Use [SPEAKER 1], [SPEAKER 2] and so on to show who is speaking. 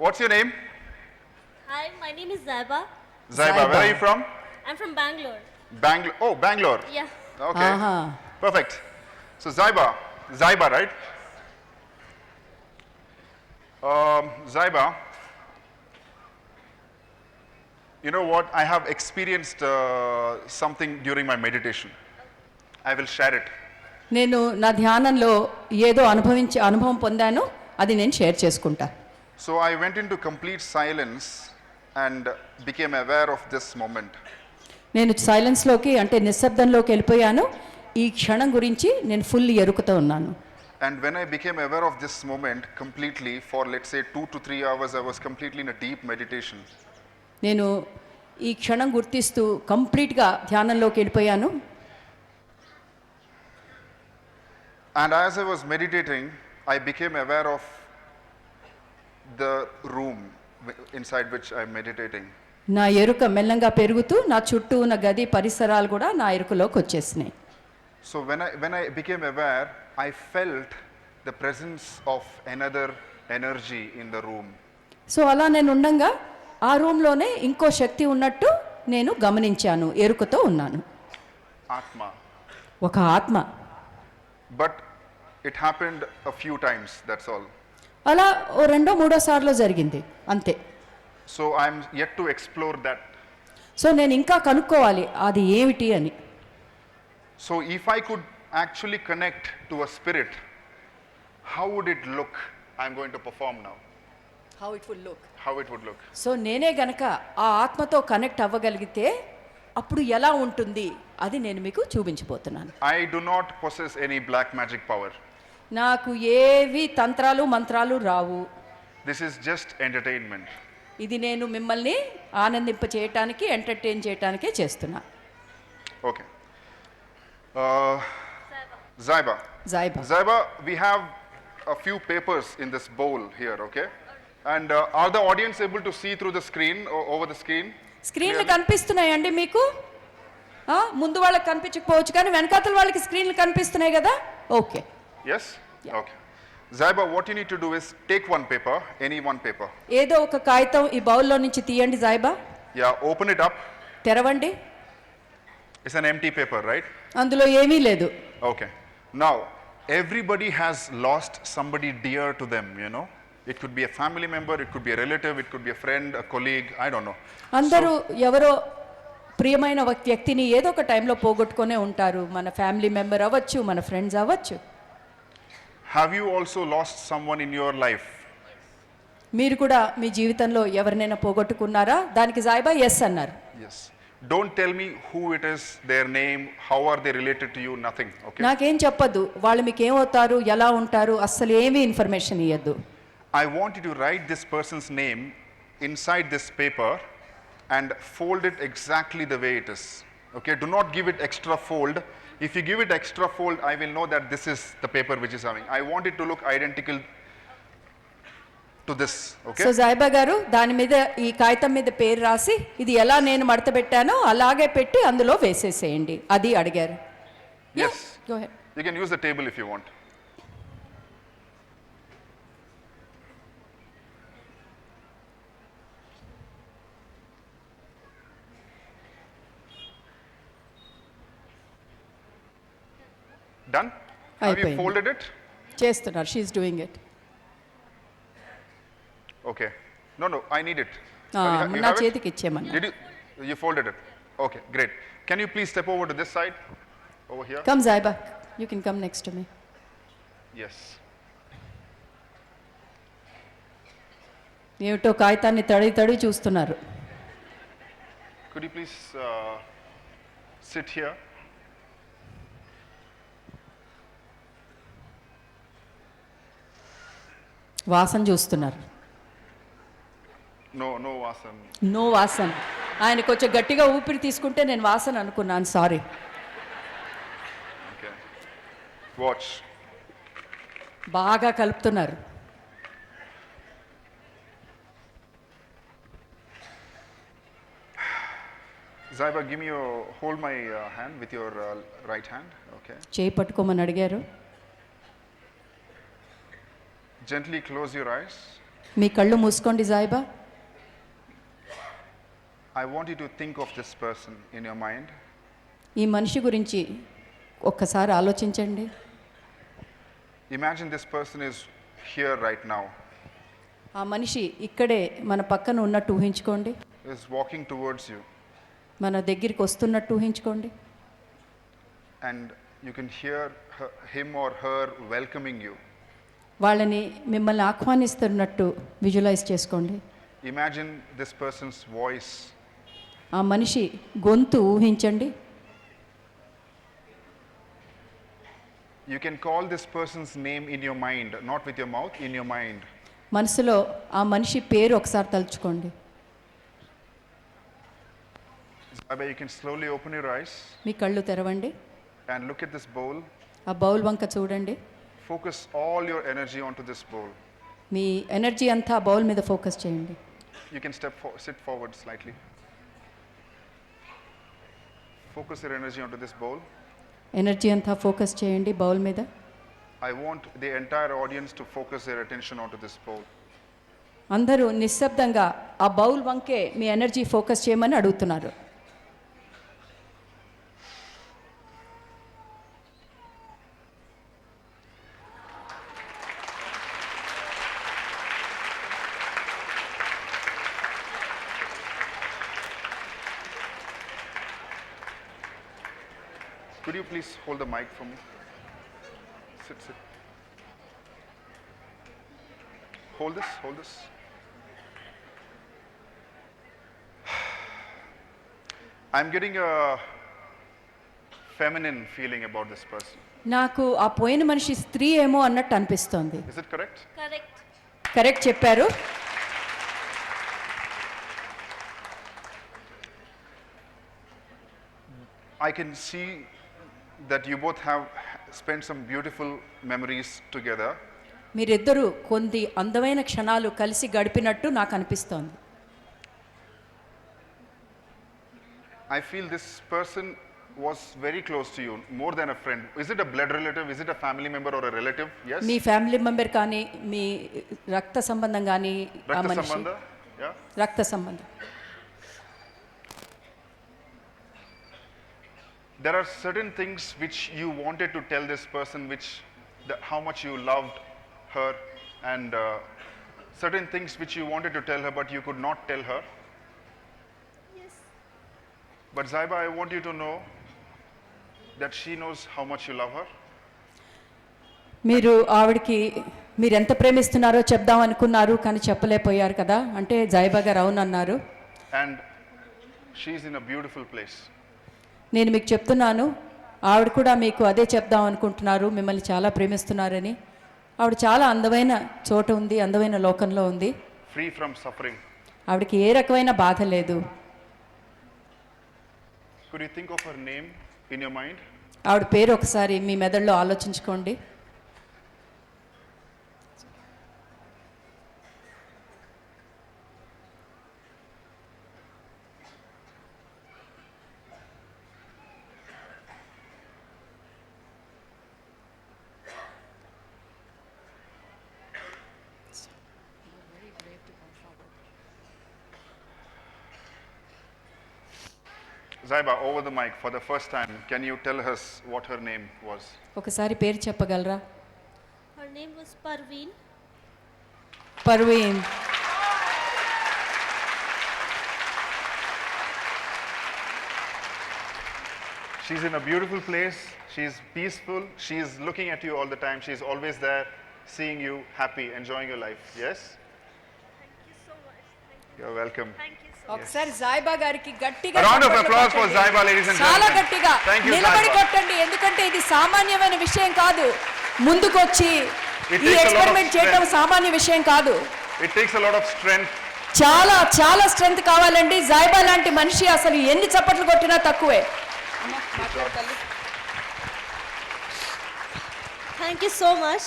[SPEAKER 1] What's your name?
[SPEAKER 2] Hi, my name is Zaiba.
[SPEAKER 1] Zaiba. Where are you from?
[SPEAKER 2] I'm from Bangalore.
[SPEAKER 1] Bangalore. Oh, Bangalore.
[SPEAKER 2] Yeah.
[SPEAKER 1] Okay. Perfect. So Zaiba, right? Zaiba, you know what? I have experienced something during my meditation. I will share it.
[SPEAKER 3] నేను నా ధ్యానంలో ఏదో అనుభవం పొందాను, అది నేను share చేసుకుంటా.
[SPEAKER 1] So I went into complete silence and became aware of this moment.
[SPEAKER 3] నేను సైలెన్స్లోకి అంటే నిశ్శబ్దంలోకి వెళ్ళిపోయాను. ఈ క్షణం గురించి నేను ఫుల్ ఎరుకుతో ఉన్నాను.
[SPEAKER 1] And when I became aware of this moment completely for let's say 2 to 3 hours, I was completely in a deep meditation.
[SPEAKER 3] నేను ఈ క్షణం గుర్తిస్తూ కంప్లీట్గా ధ్యానంలోకి వెళ్ళిపోయాను.
[SPEAKER 1] And as I was meditating, I became aware of the room inside which I am meditating.
[SPEAKER 3] నా ఎరుక మెల్లంగా పెరుగుతూ నా చుట్టూ ఉన్న గది పరిసరాలు కూడా నా ఎరుకలోకి వచ్చేసినాయి.
[SPEAKER 1] So when I became aware, I felt the presence of another energy in the room.
[SPEAKER 3] So అలా నేను ఉండంగా ఆ రూమ్లోనే ఇంకో శక్తి ఉన్నట్టు నేను గమనించాను, ఎరుకతో ఉన్నాను.
[SPEAKER 1] Atma.
[SPEAKER 3] ఒక ఆత్మ.
[SPEAKER 1] But it happened a few times, that's all.
[SPEAKER 3] అలా ఓ రెండో మూడో సార్లు జరిగింది అంతే.
[SPEAKER 1] So I'm yet to explore that.
[SPEAKER 3] So నేను ఇంకా కనుక్కోవాలి అది ఏమిటి అని.
[SPEAKER 1] So if I could actually connect to a spirit, how would it look? I'm going to perform now.
[SPEAKER 3] How it would look.
[SPEAKER 1] How it would look.
[SPEAKER 3] So నేనే గనక ఆ ఆత్మతో కనెక్ట్ అవ్వగలిగితే అప్పుడు ఎలా ఉంటుంది అది నేను మీకు చూపించబోతున్నాను.
[SPEAKER 1] I do not possess any black magic power.
[SPEAKER 3] నాకు ఏవి తంత్రాలు మంత్రాలు రావు.
[SPEAKER 1] This is just entertainment.
[SPEAKER 3] ఇది నేను మిమ్మల్ని ఆనందింప చేయటానికి ఎంటర్టైన్ చేయటానికే చేస్తున్నా.
[SPEAKER 1] Okay. Zaiba. Zaiba, we have a few papers in this bowl here, okay? And are the audience able to see through the screen or over the screen?
[SPEAKER 3] స్క్రీన్లు కనిపిస్తున్నాయండి మీకు? ముందు వాళ్ళకి కనిపించకపోవచ్చు కానీ వెనకాతల వాళ్ళకి స్క్రీన్లు కనిపిస్తున్నాయి కదా? Okay.
[SPEAKER 1] Yes? Yeah. Okay. Zaiba, what you need to do is take one paper, any one paper.
[SPEAKER 3] ఏదో ఒక కాగితం ఈ బౌల్లో నుంచి తీయండి జైబా.
[SPEAKER 1] Yeah, open it up.
[SPEAKER 3] తెరవండి.
[SPEAKER 1] It's an empty paper, right?
[SPEAKER 3] అందులో ఏమీ లేదు.
[SPEAKER 1] Okay. Now, everybody has lost somebody dear to them, you know. It could be a family member, it could be a relative, it could be a friend, a colleague, I don't know.
[SPEAKER 3] అందరూ ఎవరో ప్రియమైన వ్యక్తిని ఏదో ఒక టైంలో పోగొట్టుకునే ఉంటారు. మన family member అవ్వచ్చు, మన ఫ్రెండ్స్ అవ్వచ్చు.
[SPEAKER 1] Have you also lost someone in your life?
[SPEAKER 3] మీరు కూడా మీ జీవితంలో ఎవరినైనా పోగొట్టుకున్నారా? దానికి జైబా ఎస్ అన్నారు.
[SPEAKER 1] Yes. Don't tell me who it is, their name, how are they related to you, nothing, okay?
[SPEAKER 3] నాకేం చెప్పొద్దు, వాళ్ళు మీకు ఏమవుతారు, ఎలా ఉంటారు, అస్సలు ఏమీ ఇన్ఫర్మేషన్ ఇవ్వద్దు.
[SPEAKER 1] I want you to write this person's name inside this paper and fold it exactly the way it is. Okay, do not give it extra fold. If you give it extra fold, I will know that this is the paper which is having. I want it to look identical to this. Okay.
[SPEAKER 3] So Zaiba గారు దాని మీద ఈ కాగితం మీద పేరు రాసి ఇది ఎలా నేను మడత పెట్టానో అలాగే పెట్టి అందులో వేసేసేయండి. అది అడిగారు.
[SPEAKER 1] Yes.
[SPEAKER 3] Go ahead.
[SPEAKER 1] You can use the table if you want. Done? Have you folded it?
[SPEAKER 3] చేస్తున్నారు. She is doing it.
[SPEAKER 1] Okay. No, I need it.
[SPEAKER 3] నా చేతికి ఇచ్చేమన్నా.
[SPEAKER 1] Did you folded it? Okay, great. Can you please step over to this side? Over here?
[SPEAKER 3] Come Zaiba. You can come next to me.
[SPEAKER 1] Yes.
[SPEAKER 3] ఏమిటో కాగితాన్ని తడి చూస్తున్నారు.
[SPEAKER 1] Could you please sit here?
[SPEAKER 3] వాసన చూస్తున్నారు.
[SPEAKER 1] No వాసన.
[SPEAKER 3] No వాసన. ఆయన కొంచెం గట్టిగా ఊపిరి తీసుకుంటే నేను వాసన అనుకున్నాను. సారీ.
[SPEAKER 1] Okay. Watch.
[SPEAKER 3] బాగా కలుపుతున్నారు.
[SPEAKER 1] Zaiba, hold my hand with your right hand. Okay.
[SPEAKER 3] చేయి పట్టుకోమని అడిగారు.
[SPEAKER 1] Gently close your eyes.
[SPEAKER 3] మీ కళ్ళు మూసుకోండి జాయిబా.
[SPEAKER 1] I want you to think of this person in your mind.
[SPEAKER 3] ఈ మనిషి గురించి ఒక్కసారి ఆలోచించండి.
[SPEAKER 1] Imagine this person is here right now.
[SPEAKER 3] ఆ మనిషి ఇక్కడే మన పక్కన ఉన్నట్టు ఊహించుకోండి.
[SPEAKER 1] Is walking towards you.
[SPEAKER 3] మన దగ్గరికి వస్తున్నట్టు ఊహించుకోండి.
[SPEAKER 1] And you can hear him or her welcoming you.
[SPEAKER 3] వాళ్ళని మిమ్మల్ని ఆహ్వానిస్తున్నట్టు విజువలైజ్ చేసుకోండి.
[SPEAKER 1] Imagine this person's voice.
[SPEAKER 3] ఆ మనిషి గొంతు ఊహించండి.
[SPEAKER 1] You can call this person's name in your mind, not with your mouth, in your mind.
[SPEAKER 3] మనసులో ఆ మనిషి పేరు ఒకసారి తలుచుకోండి.
[SPEAKER 1] You can slowly open your eyes.
[SPEAKER 3] మీ కళ్ళు తెరవండి.
[SPEAKER 1] And look at this bowl.
[SPEAKER 3] ఆ బౌల్ వంక చూడండి.
[SPEAKER 1] Focus all your energy onto this bowl.
[SPEAKER 3] Me energy అంతా ఆ బౌల్ మీద ఫోకస్ చేయండి.
[SPEAKER 1] You can sit forward slightly. Focus your energy onto this bowl.
[SPEAKER 3] Energy అంతా ఫోకస్ చేయండి బౌల్ మీద.
[SPEAKER 1] I want the entire audience to focus their attention onto this bowl.
[SPEAKER 3] అందరూ నిశ్శబ్దంగా ఆ బౌల్ వంకే మీ ఎనర్జీ ఫోకస్ చేయమని అడుగుతున్నారు.
[SPEAKER 1] Could you please hold the mic for me? Sit. Hold this. I'm getting a feminine feeling about this person.
[SPEAKER 3] నాకు ఆ పోయిన మనిషి స్త్రీ ఏమో అన్నట్టు అనిపిస్తోంది.
[SPEAKER 1] Is it correct?
[SPEAKER 2] Correct.
[SPEAKER 3] Correct చెప్పారు.
[SPEAKER 1] I can see that you both have spent some beautiful memories together.
[SPEAKER 3] మీరిద్దరూ కొన్ని అందమైన క్షణాలు కలిసి గడిపినట్టు నాకు అనిపిస్తోంది.
[SPEAKER 1] I feel this person was very close to you, more than a friend. Is it a blood relative? Is it a family member or a relative? Yes?
[SPEAKER 3] Me family member కానీ మీ రక్త సంబంధం కానీ ఆ
[SPEAKER 1] Rakta
[SPEAKER 3] మనిషి
[SPEAKER 1] sambandha? Yeah?
[SPEAKER 3] రక్త సంబంధం.
[SPEAKER 1] There are certain things which you wanted to tell this person, how much you loved her, and certain things which you wanted to tell her but you could not tell her.
[SPEAKER 2] Yes.
[SPEAKER 1] But Zaiba, I want you to know that she knows how much you love her.
[SPEAKER 3] మీరు ఆవిడకి మీరు ఎంత ప్రేమిస్తున్నారో చెప్దాం అనుకున్నారు కానీ చెప్పలేకపోయారు కదా, అంటే జాయిబా గారు అవునన్నారు.
[SPEAKER 1] And she's in a beautiful place.
[SPEAKER 3] నేను మీకు చెప్తున్నాను, ఆవిడ కూడా మీకు అదే చెప్దాం అనుకుంటున్నారు, మిమ్మల్ని చాలా ప్రేమిస్తున్నారని. ఆవిడ చాలా అందమైన చోట ఉంది, అందమైన లోకంలో ఉంది.
[SPEAKER 1] Free from suffering.
[SPEAKER 3] ఆవిడకి ఏ రకమైన బాధ లేదు.
[SPEAKER 1] Could you think of her name in your mind?
[SPEAKER 3] ఆవిడ పేరు ఒకసారి మీ మెదడులో ఆలోచించుకోండి.
[SPEAKER 1] Zaiba, over the mic for the first time, can you tell us what her name was?
[SPEAKER 3] ఒకసారి పేరు చెప్పగలరా?
[SPEAKER 2] Her name was Parveen.
[SPEAKER 3] Parveen.
[SPEAKER 1] She's in a beautiful place. She's peaceful. She's looking at you all the time. She's always there, seeing you happy, enjoying your life. Yes?
[SPEAKER 2] Thank you so much.
[SPEAKER 1] You're welcome.
[SPEAKER 2] Thank you so much.
[SPEAKER 3] ఒకసారి జాయిబా గారికి గట్టిగా
[SPEAKER 1] A round of
[SPEAKER 3] చప్పట్లు
[SPEAKER 1] applause for
[SPEAKER 3] కొట్టండి.
[SPEAKER 1] Zaiba, ladies and
[SPEAKER 3] చాలా
[SPEAKER 1] gentlemen.
[SPEAKER 3] గట్టిగా
[SPEAKER 1] Thank you,
[SPEAKER 3] నిలబడి
[SPEAKER 1] Zaiba.
[SPEAKER 3] కొట్టండి, ఎందుకంటే ఇది సామాన్యమైన విషయం కాదు. ముందుకొచ్చి
[SPEAKER 1] It
[SPEAKER 3] ఈ
[SPEAKER 1] takes a lot of
[SPEAKER 3] experiment చేయడం
[SPEAKER 1] strength.
[SPEAKER 3] సామాన్య విషయం కాదు.
[SPEAKER 1] It takes a lot of strength.
[SPEAKER 3] చాలా చాలా స్ట్రెంగ్త్ కావాలండి. జాయిబా లాంటి మనిషి అసలు ఎన్ని చప్పట్లు కొట్టినా తక్కువే.
[SPEAKER 2] Thank you so much.